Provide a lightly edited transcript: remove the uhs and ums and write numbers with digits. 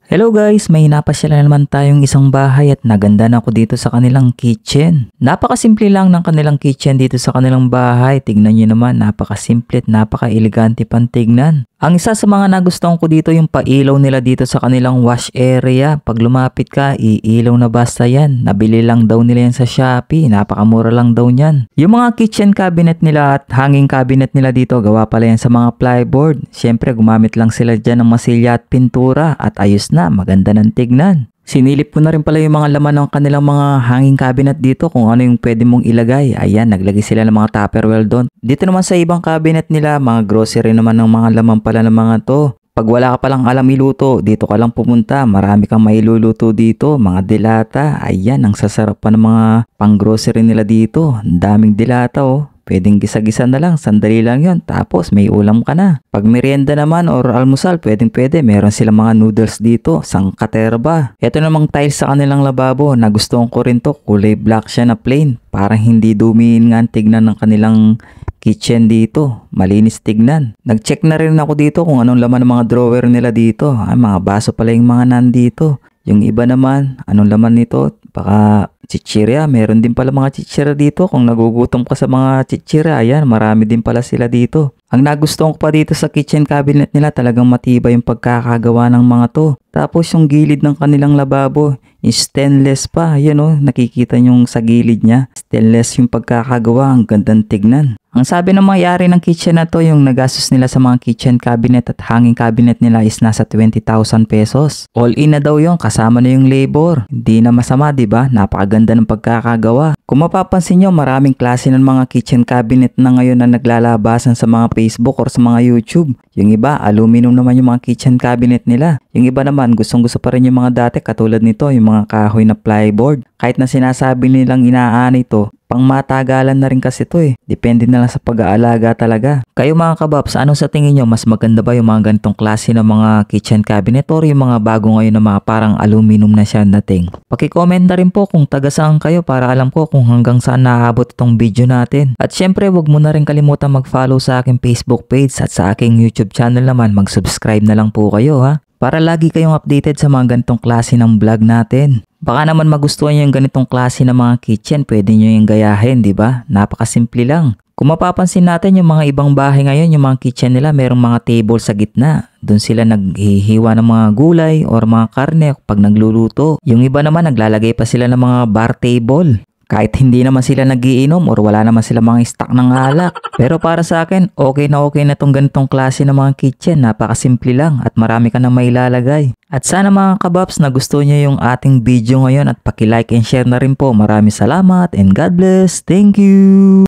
Hello guys, may napasya na naman tayong isang bahay at naganda na ako dito sa kanilang kitchen. Napakasimple lang ng kanilang kitchen dito sa kanilang bahay. Tignan nyo naman, napakasimple at napaka-elegante pang tignan. Ang isa sa mga nagustuhan ko dito yung pailaw nila dito sa kanilang wash area. Pag lumapit ka, iilaw na basta yan. Nabili lang daw nila yan sa Shopee. Napakamura lang daw niyan. Yung mga kitchen cabinet nila at hanging cabinet nila dito, gawa pala yan sa mga plyboard. Siyempre, gumamit lang sila dyan ng masilya at pintura at ayos na, maganda ng tignan. Sinilip ko na rin pala yung mga laman ng kanilang mga hanging cabinet dito kung ano yung pwede mong ilagay. Ayan, naglagay sila ng mga Tupperware doon. Dito naman sa ibang cabinet nila, mga grocery naman ng mga laman pala ng mga to. Pag wala ka palang alam iluto, dito ka lang pumunta. Marami kang mailuluto dito, mga dilata. Ayan, ang sasarap pa ng mga pang-grocery nila dito. Ang daming dilata oh. Pwedeng gisa-gisa na lang, sandali lang yon, tapos may ulam ka na. Pag merienda naman or almusal, pwedeng meron silang mga noodles dito, sangkaterba. Ito namang tiles sa kanilang lababo, nagustuhan ko rin to, kulay black siya na plain. Parang hindi dumiin nga ang tignan ng kanilang kitchen dito, malinis tignan. Nag-check na rin ako dito kung anong laman ng mga drawer nila dito. Ay, mga baso pala yung mga nandito. Yung iba naman, anong laman nito? Baka chichirya, meron din pala mga chichirya dito. Kung nagugutom ka sa mga chichirya, ayan, marami din pala sila dito. Ang nagustuhan ko pa dito sa kitchen cabinet nila, talagang matibay yung pagkakagawa ng mga to. Tapos yung gilid ng kanilang lababo, yung stainless pa, yan o, nakikita yung sa gilid niya. Stainless yung pagkakagawa, ang gandang tignan. Ang sabi ng may-ari ng kitchen na to, yung nagastos nila sa mga kitchen cabinet at hanging cabinet nila is nasa 20,000 pesos. All in na daw yung kasama na yung labor. Hindi na masama, di ba? Napakaganda ng pagkakagawa. Kung mapapansin nyo, maraming klase ng mga kitchen cabinet na ngayon na naglalabasan sa mga Facebook or sa mga YouTube. Yung iba, aluminum naman yung mga kitchen cabinet nila. Yung iba naman, gustong-gusto pa rin yung mga dati katulad nito, yung mga kahoy na plyboard. Kahit na sinasabi nilang inaani ito, pang matagalan na rin kasi ito eh. Depende na lang sa pag-aalaga talaga. Kayo mga kababs, ano sa tingin nyo? Mas maganda ba yung mga ganitong klase ng mga kitchen cabinet or yung mga bago ngayon na mga parang aluminum na siya dating? Paki-comment na rin po kung taga saan kayo para alam ko kung hanggang saan naabot itong video natin. At syempre, wag mo na rin kalimutan mag-follow sa aking Facebook page at sa aking YouTube channel naman, mag-subscribe na lang po kayo ha. Para lagi kayong updated sa mga ganitong klase ng vlog natin. Baka naman magustuhan nyo yung ganitong klase ng mga kitchen, pwede nyo yung gayahin, di ba? Napakasimple lang. Kung mapapansin natin yung mga ibang bahay ngayon, yung mga kitchen nila, merong mga table sa gitna. Doon sila naghihiwa ng mga gulay or mga karne pag nagluluto. Yung iba naman, naglalagay pa sila ng mga bar table. Kahit hindi naman sila nagiinom or wala naman sila mga stock ng alak. Pero para sa akin, okay na tong ganitong klase ng mga kitchen. Napakasimple lang at marami ka na mailalagay. At sana mga kababs na gusto niyo yung ating video ngayon at paki-like and share na rin po. Maraming salamat and God bless. Thank you!